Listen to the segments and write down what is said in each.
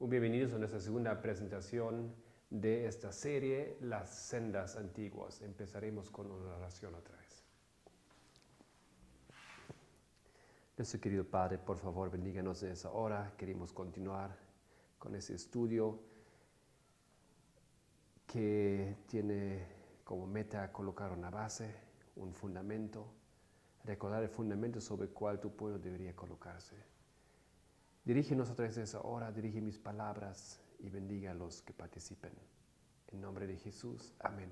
Bienvenidos a nuestra segunda presentación de esta serie, Las Sendas Antiguas. Empezaremos con una oración otra vez. Nuestro querido Padre, por favor, bendíganos en esa hora. Queremos continuar con ese estudio que tiene como meta colocar una base, un fundamento, recordar el fundamento sobre el cual tu pueblo debería colocarse. Dirígenos otra vez a esa hora, dirige mis palabras y bendiga a los que participen. En nombre de Jesús, amén.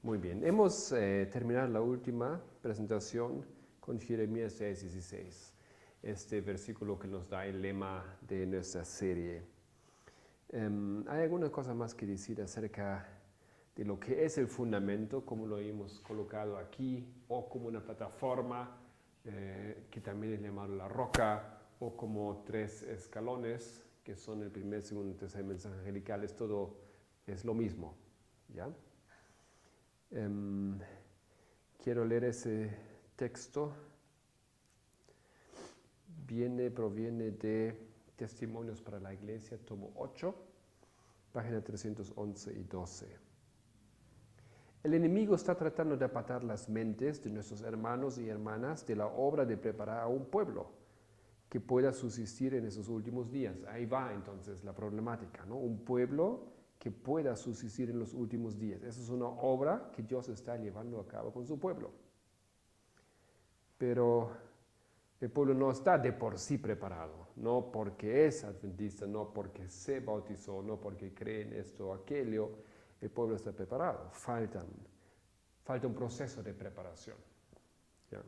Muy bien, hemos terminado la última presentación con Jeremías 6:16, este versículo que nos da el lema de nuestra serie. Hay algunas cosas más que decir acerca de lo que es el fundamento, como lo hemos colocado aquí, o como una plataforma, que también es llamado la roca, o como 3 escalones, que son el primer, segundo y tercer mensaje angelical. Todo es lo mismo, ¿ya? Quiero leer ese texto. Proviene de Testimonios para la Iglesia, tomo 8, página 311 y 12. El enemigo está tratando de apartar las mentes de nuestros hermanos y hermanas de la obra de preparar a un pueblo que pueda subsistir en esos últimos días. Ahí va entonces la problemática, ¿no? Un pueblo que pueda subsistir en los últimos días. Esa es una obra que Dios está llevando a cabo con su pueblo. Pero el pueblo no está de por sí preparado, no porque es adventista, no porque se bautizó, no porque cree en esto o aquello. El pueblo está preparado, falta un proceso de preparación. ¿Ya?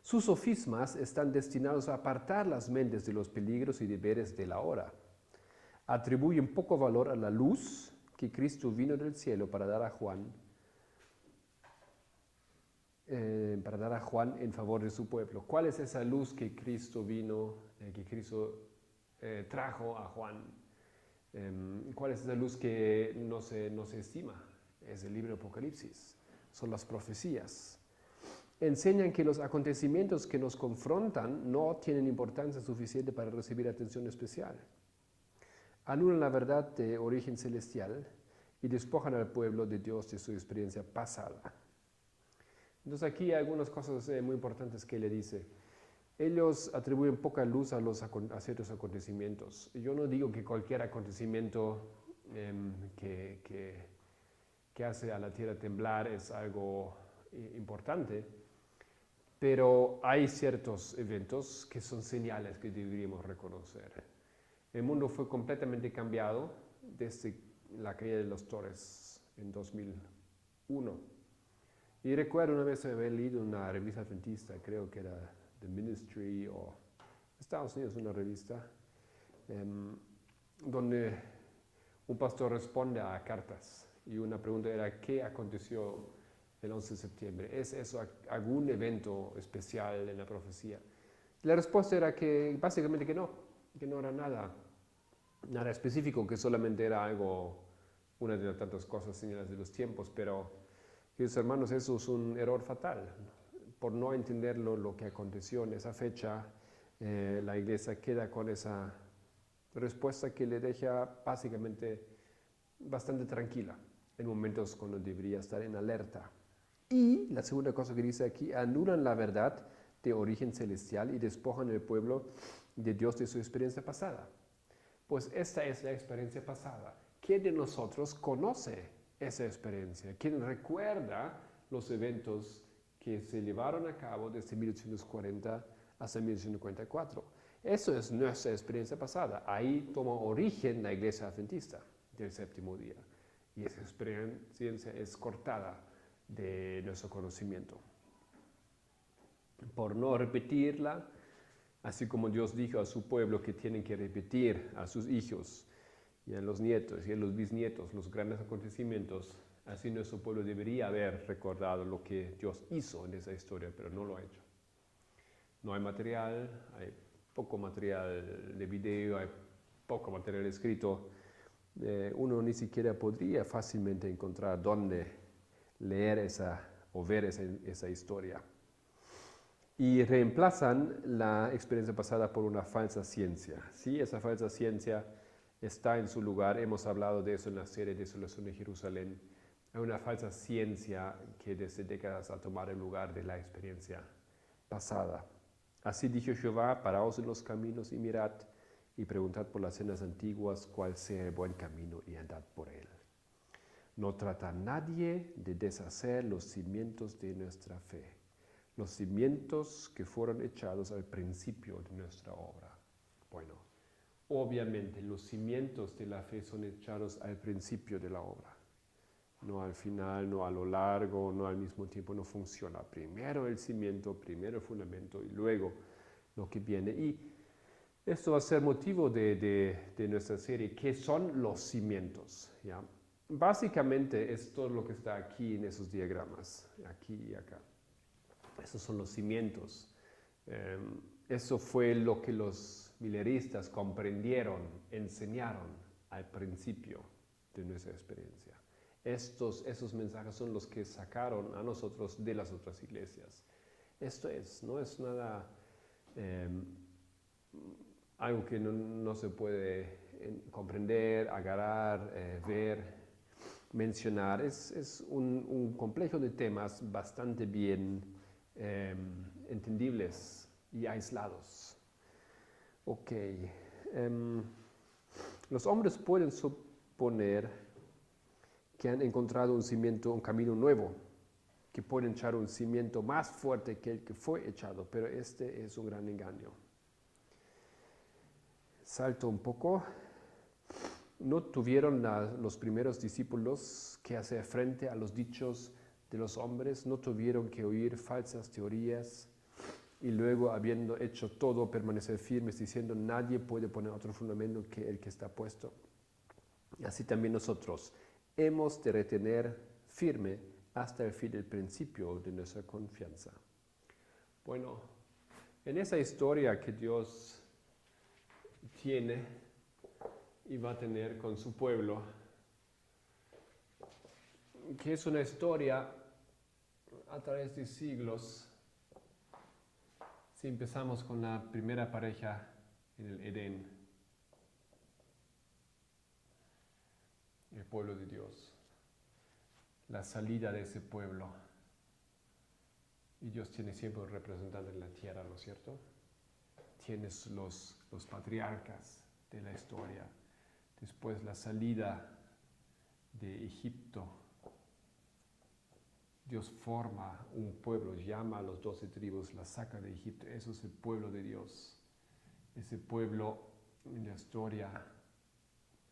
Sus sofismas están destinados a apartar las mentes de los peligros y deberes de la hora. Atribuyen poco valor a la luz que Cristo vino del cielo para dar a Juan en favor de su pueblo. ¿Cuál es esa luz que Cristo vino, que Cristo trajo a Juan? ¿Cuál es esa luz que no se estima? Es el libro de Apocalipsis, son las profecías. Enseñan que los acontecimientos que nos confrontan no tienen importancia suficiente para recibir atención especial. Anulan la verdad de origen celestial y despojan al pueblo de Dios de su experiencia pasada. Entonces aquí hay algunas cosas muy importantes que le dice. Ellos atribuyen poca luz a ciertos acontecimientos. Yo no digo que cualquier acontecimiento que hace a la tierra temblar es algo importante, pero hay ciertos eventos que son señales que deberíamos reconocer. El mundo fue completamente cambiado desde la caída de las torres en 2001. Y recuerdo una vez haber leído una revista adventista, creo que era The Ministry o Estados Unidos, una revista, donde un pastor responde a cartas y una pregunta era: ¿qué aconteció el 11 de septiembre? ¿Es eso algún evento especial en la profecía? La respuesta era que básicamente que no era nada específico, que solamente era algo, una de las tantas cosas, señales de los tiempos. Pero, queridos hermanos, eso es un error fatal. Por no entender lo que aconteció en esa fecha, la iglesia queda con esa respuesta que le deja básicamente bastante tranquila en momentos cuando debería estar en alerta. Y la segunda cosa que dice aquí: anulan la verdad de origen celestial y despojan al pueblo de Dios de su experiencia pasada. Pues esta es la experiencia pasada. ¿Quién de nosotros conoce esa experiencia? ¿Quién recuerda los eventos que se llevaron a cabo desde 1840 hasta 1844? Eso es nuestra experiencia pasada. Ahí toma origen la iglesia adventista del séptimo día. Y esa experiencia es cortada de nuestro conocimiento. Por no repetirla, así como Dios dijo a su pueblo que tienen que repetir a sus hijos y a los nietos y a los bisnietos los grandes acontecimientos, así nuestro pueblo debería haber recordado lo que Dios hizo en esa historia, pero no lo ha hecho. No hay material, hay poco material de video, hay poco material escrito. Uno ni siquiera podría fácilmente encontrar dónde leer o ver esa historia. y reemplazan la experiencia pasada por una falsa ciencia. ¿Sí? Esa falsa ciencia está en su lugar. Hemos hablado de eso en la serie Desolación de Jerusalén. Hay una falsa ciencia que desde décadas ha tomado el lugar de la experiencia pasada. Así dijo Jehová: paraos en los caminos y mirad, y preguntad por las sendas antiguas cuál sea el buen camino, y andad por él. No trata nadie de deshacer los cimientos de nuestra fe, los cimientos que fueron echados al principio de nuestra obra. Bueno, obviamente los cimientos de la fe son echados al principio de la obra, no al final, no a lo largo, no al mismo tiempo. No funciona. Primero el cimiento, primero el fundamento y luego lo que viene. Y esto va a ser motivo de nuestra serie. ¿Qué son los cimientos? ¿Ya? Básicamente es todo lo que está aquí en esos diagramas, aquí y acá. Esos son los cimientos. Eso fue lo que los mileristas comprendieron, enseñaron al principio de nuestra experiencia. Esos mensajes son los que sacaron a nosotros de las otras iglesias. Esto no es nada, algo que no se puede comprender, agarrar, ver, mencionar. Es un complejo de temas bastante bien entendibles y aislados. Ok. Los hombres pueden suponer que han encontrado un cimiento, un camino nuevo, que pueden echar un cimiento más fuerte que el que fue echado, pero este es un gran engaño. Salto un poco. ¿No tuvieron los primeros discípulos que hacer frente a los dichos de los hombres? ¿No tuvieron que oír falsas teorías y luego, habiendo hecho todo, permanecer firmes, diciendo: nadie puede poner otro fundamento que el que está puesto? Así también nosotros hemos de retener firme hasta el fin el principio de nuestra confianza. Bueno, en esa historia que Dios tiene y va a tener con su pueblo, que es una historia a través de siglos. Si empezamos con la primera pareja en el Edén, el pueblo de Dios, la salida de ese pueblo, y Dios tiene siempre un representante en la tierra, ¿no es cierto? Tienes los patriarcas de la historia, después la salida de Egipto. Dios forma un pueblo, llama a los 12 tribus, la saca de Egipto. Eso es el pueblo de Dios. Ese pueblo en la historia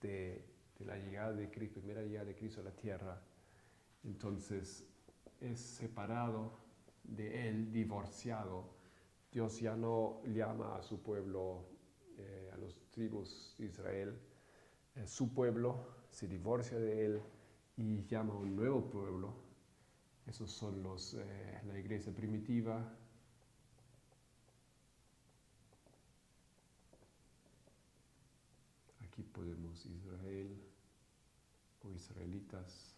de la llegada de Cristo, primera llegada de Cristo a la tierra, entonces es separado de Él, divorciado. Dios ya no llama a su pueblo, a los tribus de Israel, su pueblo, se divorcia de Él y llama a un nuevo pueblo. Esos son la iglesia primitiva. Aquí podemos Israel o israelitas.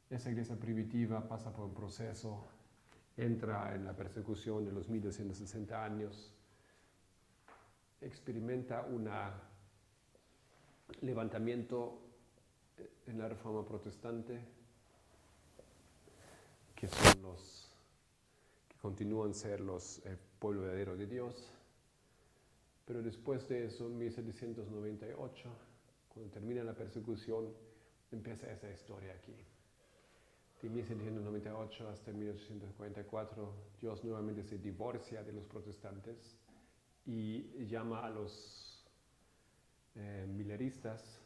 Esa iglesia primitiva pasa por un proceso, entra en la persecución de los 1260 años, experimenta un levantamiento en la Reforma Protestante, que son los que continúan ser el pueblo verdadero de Dios. Pero después de eso, en 1798, cuando termina la persecución, empieza esa historia aquí. De 1798 hasta 1844, Dios nuevamente se divorcia de los protestantes y llama a los mileristas,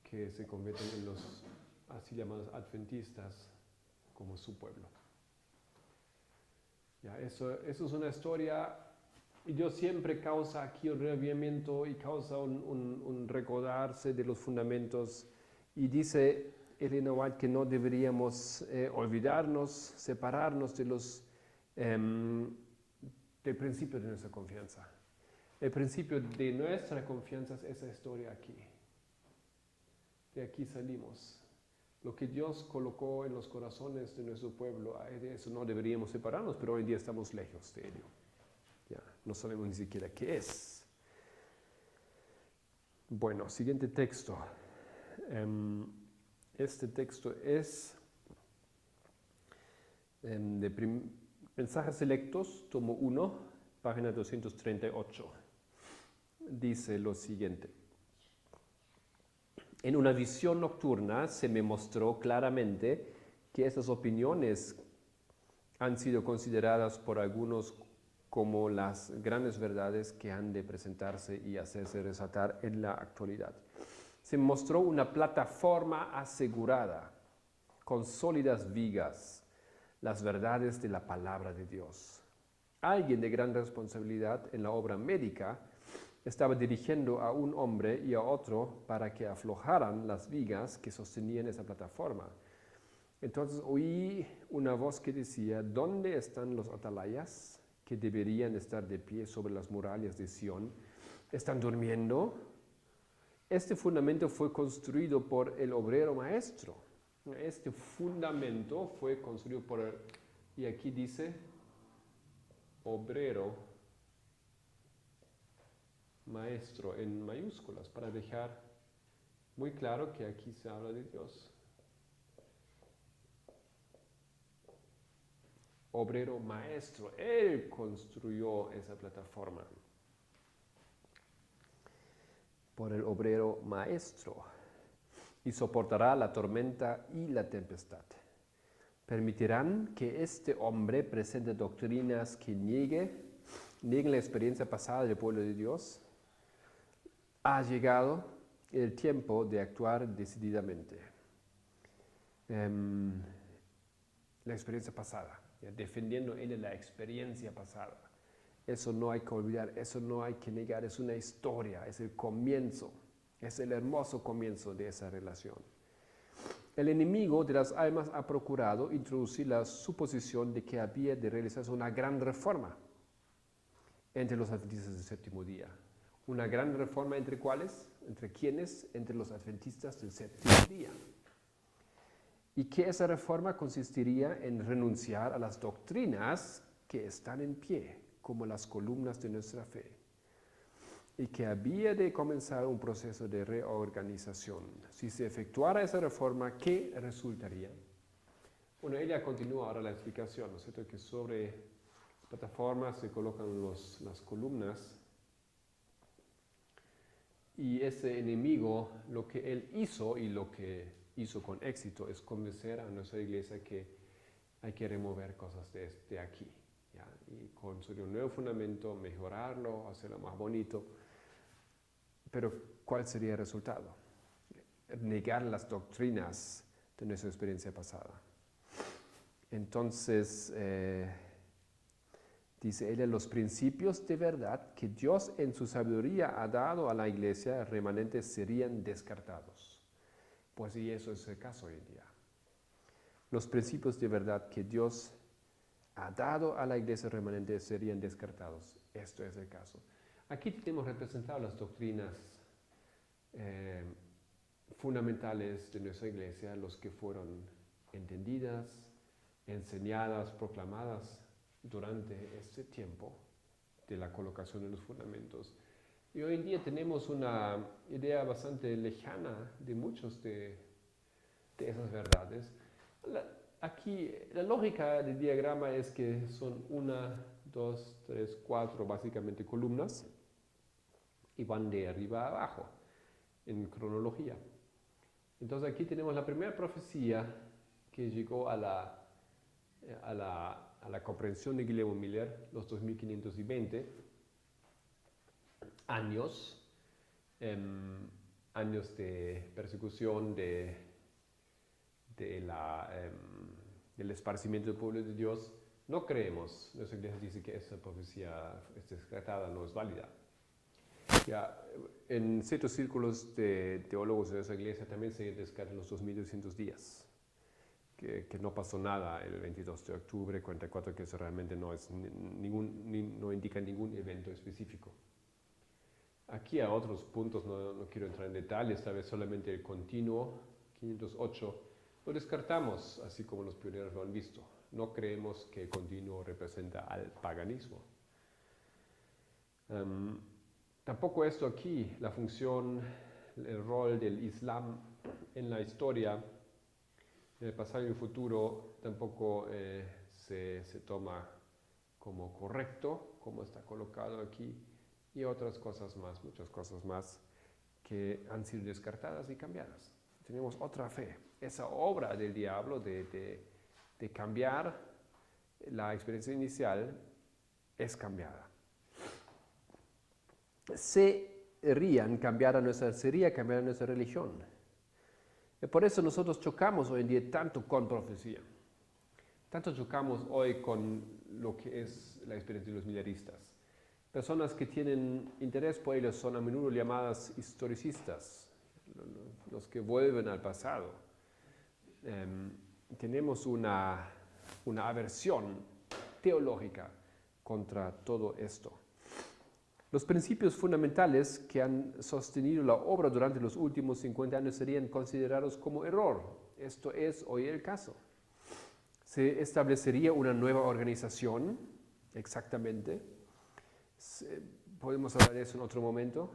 que se convierten en los así llamados adventistas, como su pueblo. Ya, eso es una historia, y Dios siempre causa aquí un reavivamiento y causa un recordarse de los fundamentos. Y dice Ellen White que no deberíamos olvidarnos, separarnos del principio de nuestra confianza. El principio de nuestra confianza es esa historia aquí. De aquí salimos. Lo que Dios colocó en los corazones de nuestro pueblo, de eso no deberíamos separarnos, pero hoy en día estamos lejos de ello. Ya, no sabemos ni siquiera qué es. Bueno, siguiente texto. Este texto es de Mensajes Selectos, tomo 1, página 238. Dice lo siguiente. En una visión nocturna se me mostró claramente que esas opiniones han sido consideradas por algunos como las grandes verdades que han de presentarse y hacerse resaltar en la actualidad. Se mostró una plataforma asegurada, con sólidas vigas, las verdades de la palabra de Dios. Alguien de gran responsabilidad en la obra médica estaba dirigiendo a un hombre y a otro para que aflojaran las vigas que sostenían esa plataforma. Entonces oí una voz que decía, ¿dónde están los atalayas que deberían estar de pie sobre las murallas de Sión? ¿Están durmiendo? Este fundamento fue construido por el obrero maestro. Este fundamento fue construido por el, y aquí dice, obrero maestro en mayúsculas, para dejar muy claro que aquí se habla de Dios. Obrero maestro, él construyó esa plataforma. Por el obrero maestro. Y soportará la tormenta y la tempestad. Permitirán que este hombre presente doctrinas que nieguen la experiencia pasada del pueblo de Dios. Ha llegado el tiempo de actuar decididamente. La experiencia pasada, defendiendo él la experiencia pasada. Eso no hay que olvidar, eso no hay que negar, es una historia, es el comienzo, es el hermoso comienzo de esa relación. El enemigo de las almas ha procurado introducir la suposición de que había de realizarse una gran reforma entre los adventistas del séptimo día. ¿Una gran reforma entre cuáles? ¿Entre quiénes? Entre los adventistas del séptimo día. Y que esa reforma consistiría en renunciar a las doctrinas que están en pie, como las columnas de nuestra fe. Y que había de comenzar un proceso de reorganización. Si se efectuara esa reforma, ¿qué resultaría? Bueno, ella continúa ahora la explicación, ¿no es cierto? Que sobre plataformas se colocan las columnas. Y ese enemigo, lo que él hizo y lo que hizo con éxito es convencer a nuestra iglesia que hay que remover cosas de aquí, ¿ya? Y construir un nuevo fundamento, mejorarlo, hacerlo más bonito. Pero ¿cuál sería el resultado? Negar las doctrinas de nuestra experiencia pasada. Entonces, dice ella, los principios de verdad que Dios en su sabiduría ha dado a la iglesia remanentes serían descartados. Pues y eso es el caso hoy en día. Los principios de verdad que Dios ha dado a la iglesia remanente serían descartados. Esto es el caso. Aquí tenemos representado las doctrinas fundamentales de nuestra iglesia, los que fueron entendidas, enseñadas, proclamadas durante este tiempo de la colocación de los fundamentos. Y hoy en día tenemos una idea bastante lejana de muchos de esas verdades. Aquí la lógica del diagrama es que son 1, 2, 3, 4 básicamente columnas y van de arriba a abajo en cronología. Entonces aquí tenemos la primera profecía que llegó a la comprensión de Guillermo Miller, los 2520 años, años de persecución, del esparcimiento del pueblo de Dios. No creemos, nuestra iglesia dice que esa profecía es descartada, no es válida. Ya, en ciertos círculos de teólogos de nuestra iglesia también se descartan los 2200 días, que no pasó nada el 22 de octubre, 44, que eso realmente no indica ningún evento específico. Aquí a otros puntos no quiero entrar en detalles, tal vez solamente el continuo, 508, lo descartamos, así como los pioneros lo han visto. No creemos que el continuo representa al paganismo. Tampoco esto aquí, la función, el rol del Islam en la historia, en el pasado y el futuro, tampoco se toma como correcto, como está colocado aquí, y otras cosas más, muchas cosas más, que han sido descartadas y cambiadas. Tenemos otra fe, esa obra del diablo de cambiar la experiencia inicial es cambiada. Sería cambiar nuestra religión. Y por eso nosotros chocamos hoy en día tanto con profecía. Tanto chocamos hoy con lo que es la experiencia de los milenaristas. Personas que tienen interés por ellos son a menudo llamadas historicistas, los que vuelven al pasado. Tenemos una aversión teológica contra todo esto. Los principios fundamentales que han sostenido la obra durante los últimos 50 años serían considerados como error. Esto es hoy el caso. Se establecería una nueva organización, exactamente. Podemos hablar de eso en otro momento.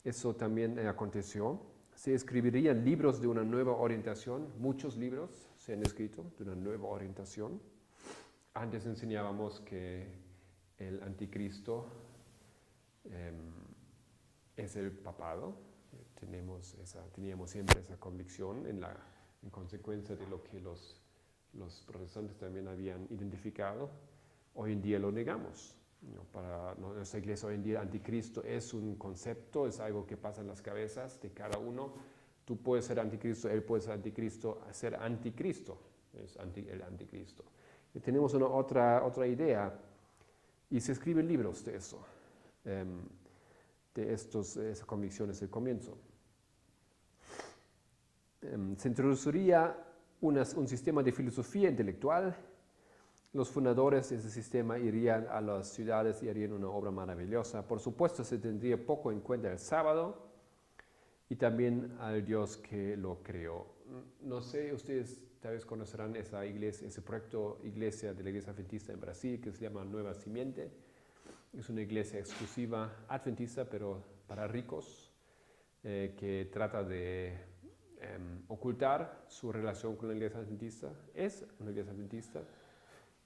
Eso también aconteció. Se escribirían libros de una nueva orientación. Muchos libros se han escrito de una nueva orientación. Antes enseñábamos que el anticristo es el papado. Teníamos siempre esa convicción en consecuencia de lo que los protestantes también habían identificado. Hoy en día lo negamos. Para nuestra iglesia hoy en día el anticristo es un concepto, es algo que pasa en las cabezas de cada uno. Tú puedes ser anticristo, él puede ser anticristo, es el anticristo. Y tenemos otra idea y se escriben libros de eso. De esas convicciones del comienzo. Se introduciría un sistema de filosofía intelectual. Los fundadores de ese sistema irían a las ciudades y harían una obra maravillosa. Por supuesto, se tendría poco en cuenta el sábado y también al Dios que lo creó. No sé, ustedes tal vez conocerán esa iglesia, ese proyecto iglesia de la Iglesia Adventista en Brasil que se llama Nueva Simiente. Es una iglesia exclusiva adventista, pero para ricos, que trata de ocultar su relación con la iglesia adventista. Es una iglesia adventista,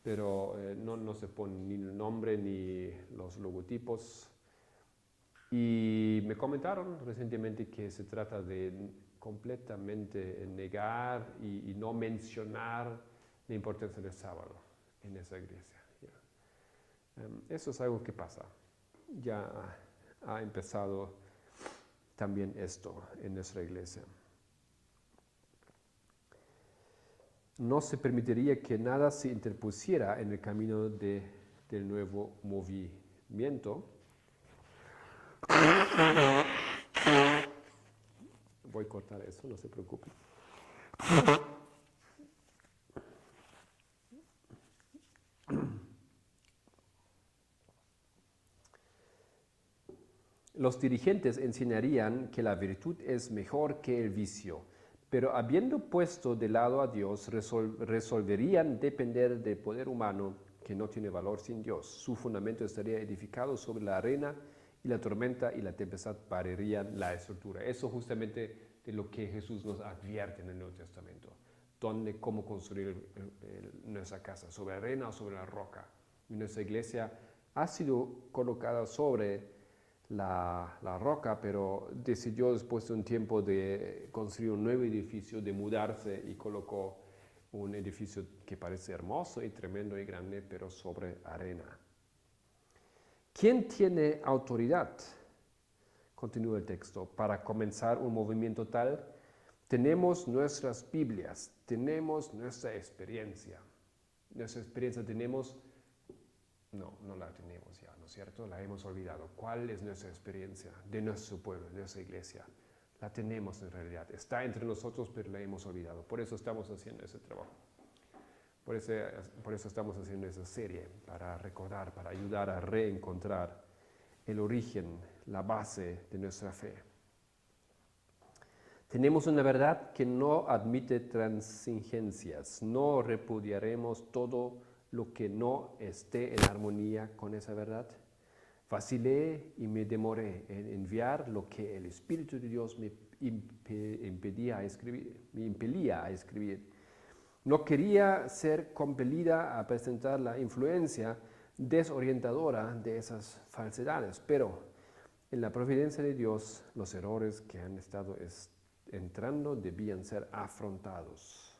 pero no se pone ni el nombre ni los logotipos. Y me comentaron recientemente que se trata de completamente negar y no mencionar la importancia del sábado en esa iglesia. Eso es algo que pasa. Ya ha empezado también esto en nuestra iglesia. No se permitiría que nada se interpusiera en el camino del nuevo movimiento. Voy a cortar eso, no se preocupen. Los dirigentes enseñarían que la virtud es mejor que el vicio, pero habiendo puesto de lado a Dios, resolverían depender del poder humano que no tiene valor sin Dios. Su fundamento estaría edificado sobre la arena y la tormenta y la tempestad barrerían la estructura. Eso justamente de lo que Jesús nos advierte en el Nuevo Testamento. Cómo construir nuestra casa, sobre arena o sobre la roca. Y nuestra iglesia ha sido colocada sobre la roca, pero decidió después de un tiempo de construir un nuevo edificio, de mudarse y colocó un edificio que parece hermoso y tremendo y grande, pero sobre arena. ¿Quién tiene autoridad? Continúa el texto. Para comenzar un movimiento tal, tenemos nuestras Biblias, tenemos nuestra experiencia. Nuestra experiencia tenemos. No la tenemos ya, ¿no es cierto? La hemos olvidado. ¿Cuál es nuestra experiencia de nuestro pueblo, de nuestra iglesia? La tenemos en realidad. Está entre nosotros, pero la hemos olvidado. Por eso estamos haciendo ese trabajo. Por eso estamos haciendo esa serie, para recordar, para ayudar a reencontrar el origen, la base de nuestra fe. Tenemos una verdad que no admite transigencias. No repudiaremos todo lo que no esté en armonía con esa verdad. Vacilé y me demoré en enviar lo que el Espíritu de Dios me impelía a escribir. No quería ser compelida a presentar la influencia desorientadora de esas falsedades, pero en la providencia de Dios, los errores que han estado entrando debían ser afrontados.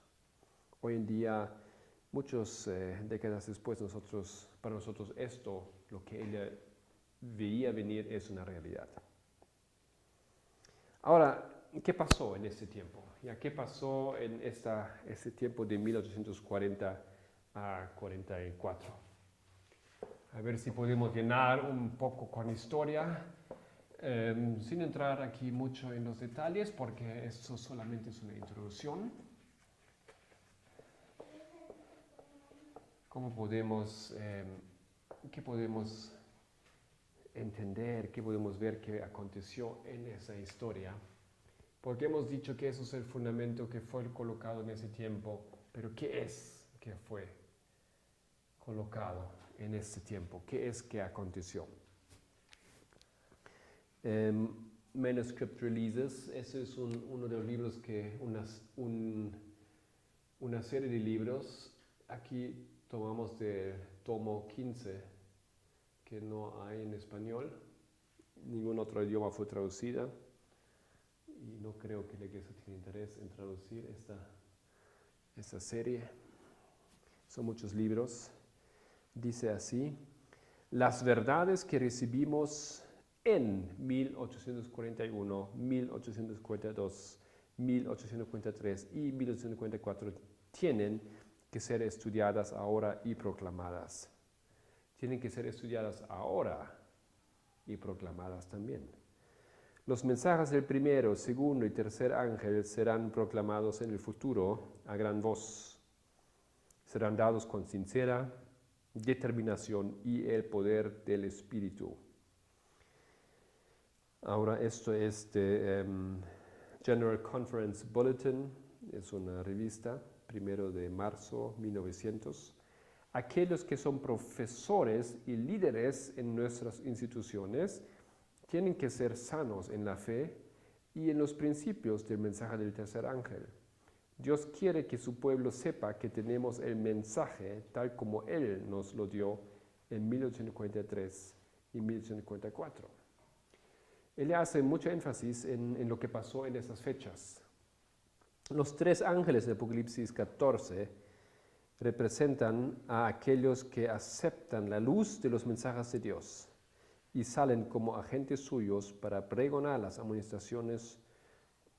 Hoy en día, muchas décadas después, para nosotros esto, lo que ella veía venir, es una realidad. Ahora, ¿qué pasó en este tiempo? ¿Qué pasó en este tiempo de 1840 a 44? A ver si podemos llenar un poco con historia, sin entrar aquí mucho en los detalles, porque esto solamente es una introducción. ¿Qué podemos entender, qué podemos ver que aconteció en esa historia? Porque hemos dicho que eso es el fundamento que fue colocado en ese tiempo, pero ¿qué es que fue colocado en ese tiempo? ¿Qué es que aconteció? Manuscript Releases, ese es uno de los libros una serie de libros. Aquí tomamos del tomo 15, que no hay en español. Ningún otro idioma fue traducida. Y no creo que la iglesia tiene interés en traducir esta serie. Son muchos libros. Dice así: las verdades que recibimos en 1841, 1842, 1843 y 1844 tienen que ser estudiadas ahora y proclamadas. Tienen que ser estudiadas ahora y proclamadas también. Los mensajes del primero, segundo y tercer ángel serán proclamados en el futuro a gran voz. Serán dados con sincera determinación y el poder del Espíritu. Ahora esto es de General Conference Bulletin, es una revista, 1 de marzo 1900. Aquellos que son profesores y líderes en nuestras instituciones tienen que ser sanos en la fe y en los principios del mensaje del tercer ángel. Dios quiere que su pueblo sepa que tenemos el mensaje tal como Él nos lo dio en 1843 y 1844. Él hace mucho énfasis en lo que pasó en esas fechas. Los tres ángeles de Apocalipsis 14 representan a aquellos que aceptan la luz de los mensajes de Dios y salen como agentes suyos para pregonar las amonestaciones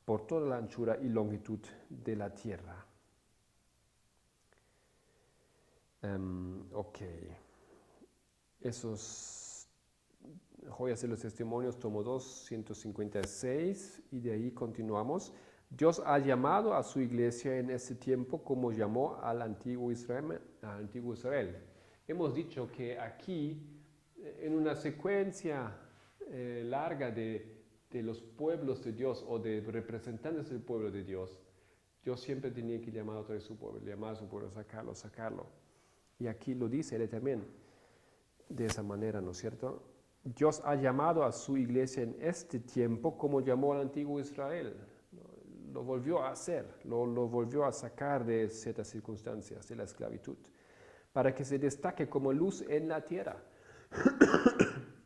por toda la anchura y longitud de la tierra. Esos joyas de los testimonios, tomo 2, 156, y de ahí continuamos. Dios ha llamado a su iglesia en este tiempo como llamó al antiguo Israel. Hemos dicho que aquí, en una secuencia larga de los pueblos de Dios o de representantes del pueblo de Dios, Dios siempre tenía que llamar otra vez a su pueblo, llamar a su pueblo, sacarlo. Y aquí lo dice Él también, de esa manera, ¿no es cierto? Dios ha llamado a su iglesia en este tiempo como llamó al antiguo Israel. Lo volvió a hacer, lo volvió a sacar de ciertas circunstancias, de la esclavitud, para que se destaque como luz en la tierra.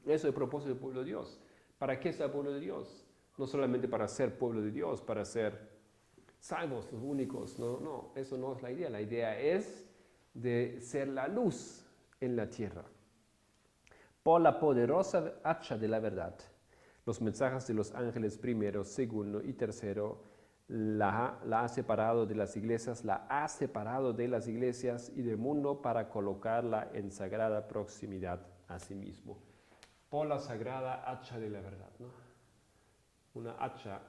Eso es el propósito del pueblo de Dios. ¿Para qué es el pueblo de Dios? No solamente para ser pueblo de Dios, para ser salvos, los únicos. No, eso no es la idea. La idea es de ser la luz en la tierra. Por la poderosa hacha de la verdad, los mensajes de los ángeles primero, segundo y tercero la ha separado de las iglesias, y del mundo para colocarla en sagrada proximidad a sí mismo. Por la sagrada hacha de la verdad, ¿no? Una hacha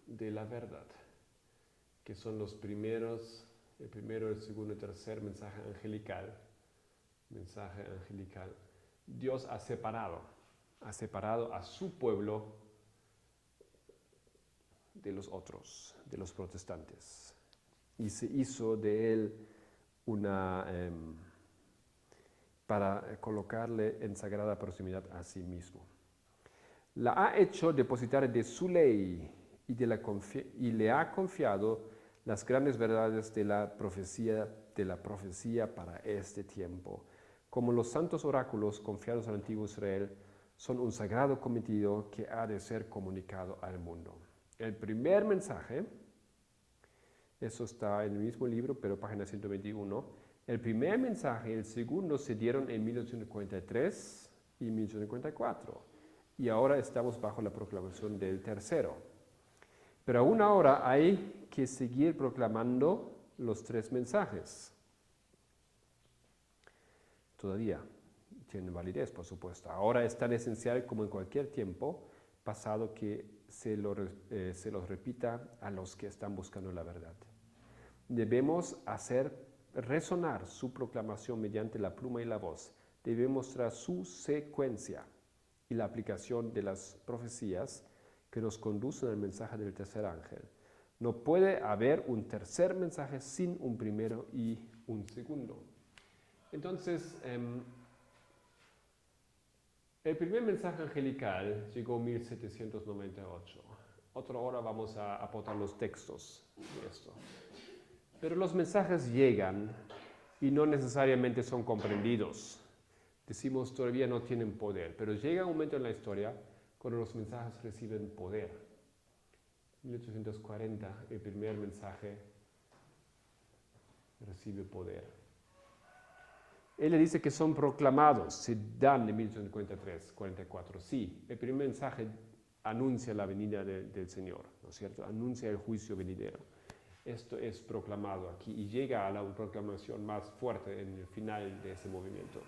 de la verdad, que son los primeros, el primero, el segundo y tercer mensaje angelical. Dios ha separado ha separado a su pueblo de los otros, de los protestantes, y se hizo de él para colocarle en sagrada proximidad a sí mismo. La ha hecho depositar de su ley y le ha confiado las grandes verdades de la profecía para este tiempo. Como los santos oráculos confiados al antiguo Israel son un sagrado cometido que ha de ser comunicado al mundo. El primer mensaje, eso está en el mismo libro, pero página 121, el primer mensaje y el segundo se dieron en 1843 y 1844. Y ahora estamos bajo la proclamación del tercero. Pero aún ahora hay que seguir proclamando los tres mensajes. Todavía tienen validez, por supuesto. Ahora es tan esencial como en cualquier tiempo pasado que se los repita a los que están buscando la verdad. Debemos hacer resonar su proclamación mediante la pluma y la voz. Debemos mostrar su secuencia y la aplicación de las profecías que nos conducen al mensaje del tercer ángel. No puede haber un tercer mensaje sin un primero y un segundo. Entonces, el primer mensaje angelical llegó en 1798. Otra hora vamos a aportar los textos de esto. Pero los mensajes llegan y no necesariamente son comprendidos. Decimos todavía no tienen poder, pero llega un momento en la historia cuando los mensajes reciben poder. En 1840 el primer mensaje recibe poder. Él le dice que son proclamados, se dan en 1843, 44. Sí, el primer mensaje anuncia la venida del Señor, ¿no es cierto? Anuncia el juicio venidero. Esto es proclamado aquí y llega a la proclamación más fuerte en el final de ese movimiento.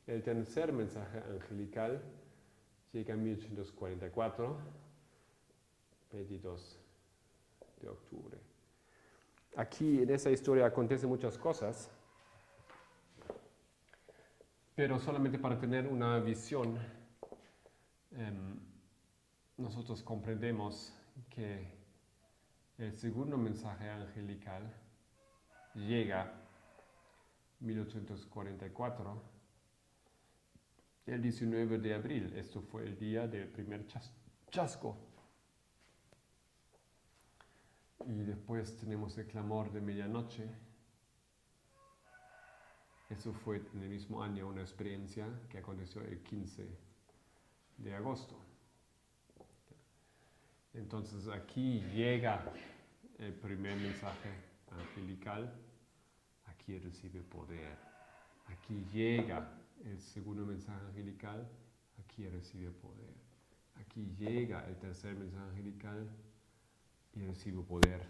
El tercer mensaje angelical llega en 1844, 22 de octubre. Aquí en esa historia acontecen muchas cosas, pero solamente para tener una visión, nosotros comprendemos que el segundo mensaje angelical llega en 1844, el 19 de abril. Esto fue el día del primer chasco. Y después tenemos el clamor de medianoche. Eso fue en el mismo año una experiencia que aconteció el 15 de agosto. Entonces aquí llega el primer mensaje angelical, aquí recibe poder. Aquí llega el segundo mensaje angelical, aquí recibe poder. Aquí llega el tercer mensaje angelical y recibe poder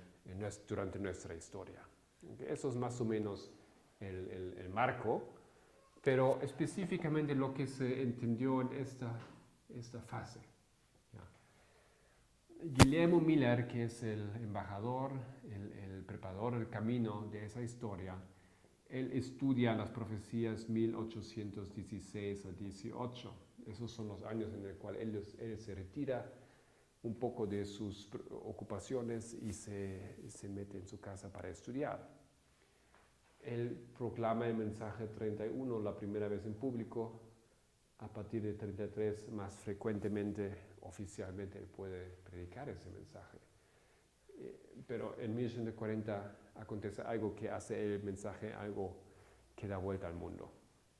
durante nuestra historia. Eso es más o menos el marco, pero específicamente lo que se entendió en esta fase. Guillermo Miller, que es el embajador, el preparador del camino de esa historia, él estudia las profecías 1816 a 18. Esos son los años en los cuales él se retira un poco de sus ocupaciones y se mete en su casa para estudiar. Él proclama el mensaje 31 la primera vez en público. A partir de 33, más frecuentemente, oficialmente, él puede predicar ese mensaje. Pero en 1840 acontece algo que hace el mensaje algo que da vuelta al mundo.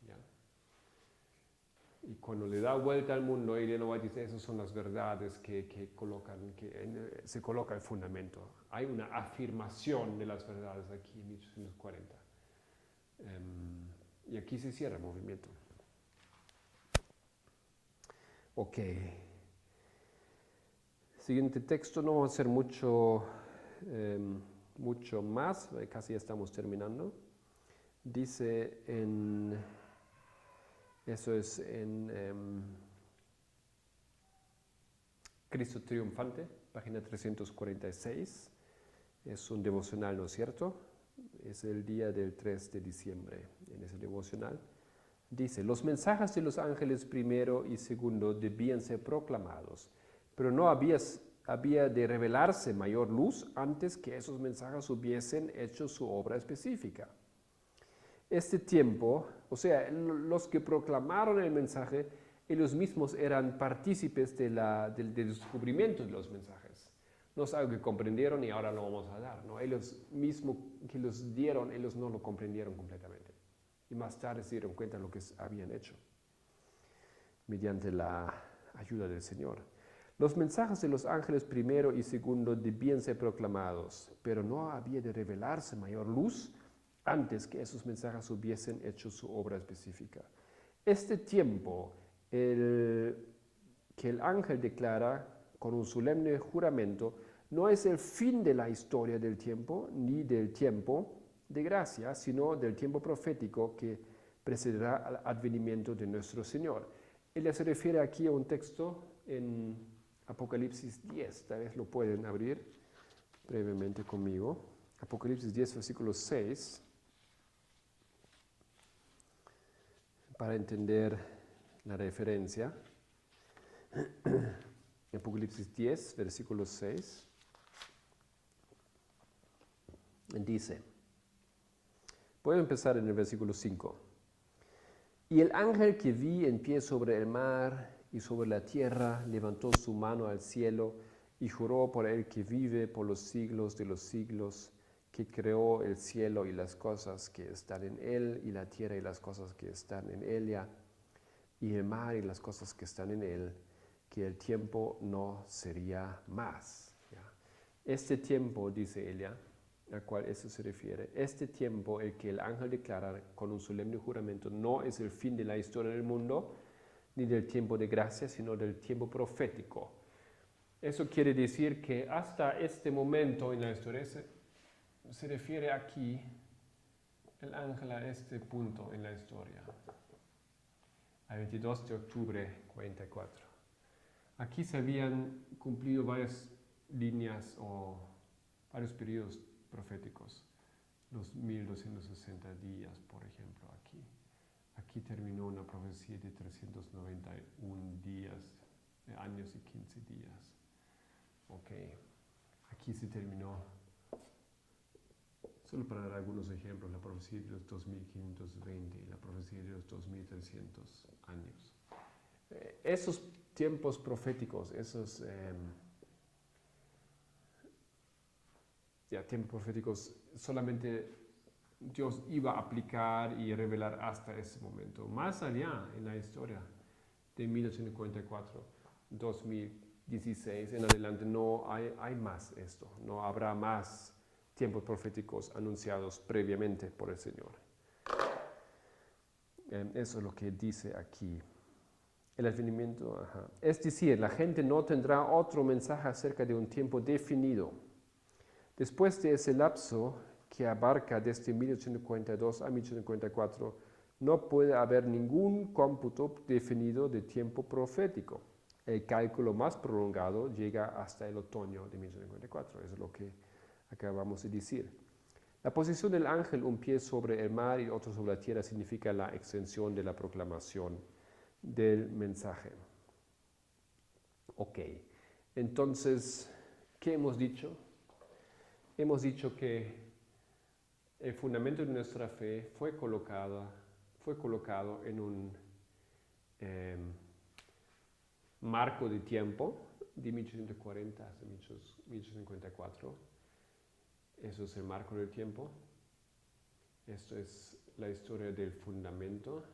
¿Ya? Y cuando le da vuelta al mundo, Ellen White dice, esas son las verdades que se coloca el fundamento. Hay una afirmación de las verdades aquí en 1840. Y aquí se cierra el movimiento. Ok. Siguiente texto, no vamos a hacer mucho más, casi ya estamos terminando. Dice eso es en Cristo Triunfante, página 346. Es un devocional, ¿no es cierto? Es el día del 3 de diciembre en ese devocional. Dice, los mensajes de los ángeles primero y segundo debían ser proclamados, pero no había de revelarse mayor luz antes que esos mensajes hubiesen hecho su obra específica. Este tiempo, o sea, los que proclamaron el mensaje, ellos mismos eran partícipes del descubrimiento de los mensajes. No es algo que comprendieron y ahora lo vamos a dar, ¿no? Ellos mismos que los dieron, ellos no lo comprendieron completamente. Y más tarde se dieron cuenta de lo que habían hecho, mediante la ayuda del Señor. Los mensajes de los ángeles primero y segundo debían ser proclamados, pero no había de revelarse mayor luz antes que esos mensajes hubiesen hecho su obra específica. Este tiempo que el ángel declara con un solemne juramento no es el fin de la historia del tiempo, ni del tiempo de gracia, sino del tiempo profético que precederá al advenimiento de nuestro Señor. Ella se refiere aquí a un texto en Apocalipsis 10, tal vez lo pueden abrir brevemente conmigo. Apocalipsis 10, versículo 6, para entender la referencia. Apocalipsis 10, versículo 6, dice, puedo empezar en el versículo 5. Y el ángel que vi en pie sobre el mar y sobre la tierra levantó su mano al cielo y juró por el que vive por los siglos de los siglos, que creó el cielo y las cosas que están en él, y la tierra y las cosas que están en ella, y el mar y las cosas que están en él, que el tiempo no sería más. ¿Ya? Este tiempo, dice ella, al cual eso se refiere, este tiempo, el que el ángel declara con un solemne juramento, no es el fin de la historia del mundo, ni del tiempo de gracia, sino del tiempo profético. Eso quiere decir que hasta este momento en la historia, se refiere aquí el ángel a este punto en la historia, al 22 de octubre 44. Aquí se habían cumplido varias líneas o varios periodos proféticos, los 1260 días, por ejemplo, aquí. Aquí terminó una profecía de 391 días, años y 15 días. Ok, aquí se terminó, solo para dar algunos ejemplos, la profecía de los 2520 y la profecía de los 2300 años. Esos tiempos proféticos, esos tiempos proféticos, solamente Dios iba a aplicar y revelar hasta ese momento. Más allá en la historia de 1844, 2016 en adelante, no hay más esto. No habrá más tiempos proféticos anunciados previamente por el Señor. Eso es lo que dice aquí. El advenimiento, es decir, la gente no tendrá otro mensaje acerca de un tiempo definido. Después de ese lapso que abarca desde 1842 a 1844, no puede haber ningún cómputo definido de tiempo profético. El cálculo más prolongado llega hasta el otoño de 1844, eso es lo que acabamos de decir. La posición del ángel, un pie sobre el mar y otro sobre la tierra, significa la extensión de la proclamación del mensaje. Ok, entonces, ¿qué hemos dicho? Hemos dicho que el fundamento de nuestra fe fue colocado en un marco de tiempo de 1840 hasta 1854. Eso es el marco del tiempo. Esto es la historia del fundamento.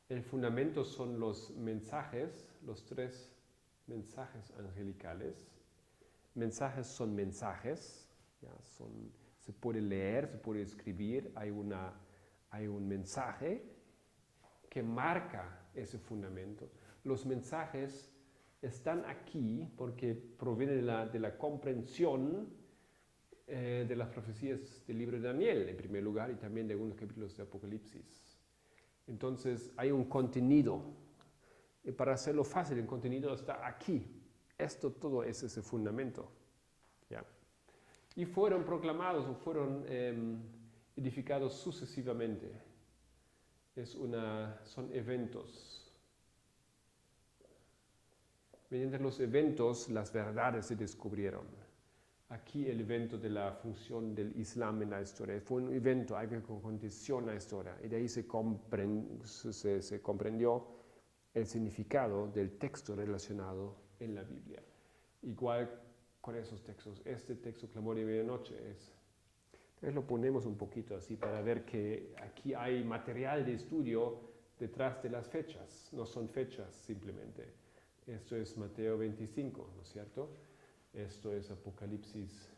El fundamento son los mensajes, los 3 mensajes angelicales. Mensajes son mensajes, se puede leer, se puede escribir, hay un mensaje que marca ese fundamento. Los mensajes están aquí porque provienen de la comprensión de las profecías del libro de Daniel, en primer lugar, y también de algunos capítulos de Apocalipsis. Entonces hay un contenido. Y para hacerlo fácil, el contenido está aquí. Esto todo es ese fundamento. ¿Ya? Y fueron proclamados o fueron edificados sucesivamente. son eventos. Mediante los eventos, las verdades se descubrieron. Aquí el evento de la función del Islam en la historia. Fue un evento, algo que aconteció en la historia. Y de ahí se comprendió el significado del texto relacionado en la Biblia. Igual con esos textos. Este texto, Clamor de Medianoche, entonces lo ponemos un poquito así para ver que aquí hay material de estudio detrás de las fechas. No son fechas simplemente. Esto es Mateo 25, ¿no es cierto? Esto es Apocalipsis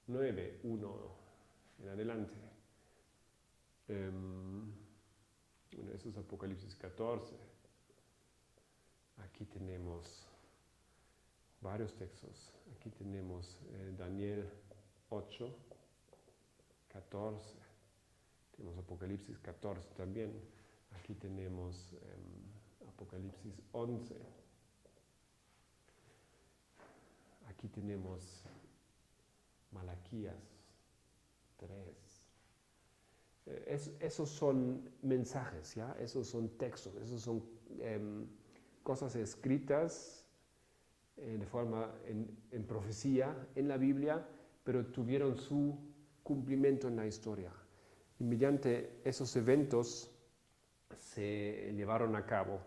9, 1 en adelante. Bueno, eso es Apocalipsis 14. Aquí tenemos varios textos. Aquí tenemos Daniel 8, 14. Tenemos Apocalipsis 14 también. Aquí tenemos Apocalipsis 11. Aquí tenemos Malaquías 3. Esos son mensajes, ¿ya? Esos son textos, esos son cosas escritas de forma en profecía en la Biblia, pero tuvieron su cumplimiento en la historia. Y mediante esos eventos se llevaron a cabo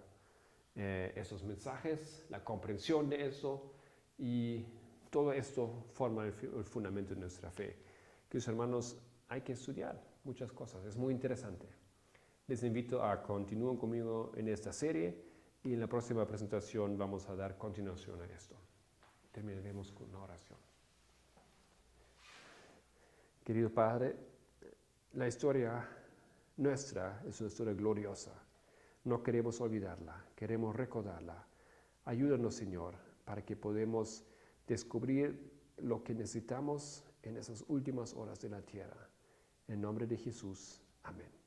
esos mensajes, la comprensión de eso, y todo esto forma el fundamento de nuestra fe. Queridos hermanos, hay que estudiar muchas cosas, es muy interesante. Les invito a continuar conmigo en esta serie y en la próxima presentación vamos a dar continuación a esto. Terminaremos con una oración. Querido Padre, la historia nuestra es una historia gloriosa. No queremos olvidarla, queremos recordarla. Ayúdanos, Señor, para que podamos descubrir lo que necesitamos en esas últimas horas de la tierra. En nombre de Jesús. Amén.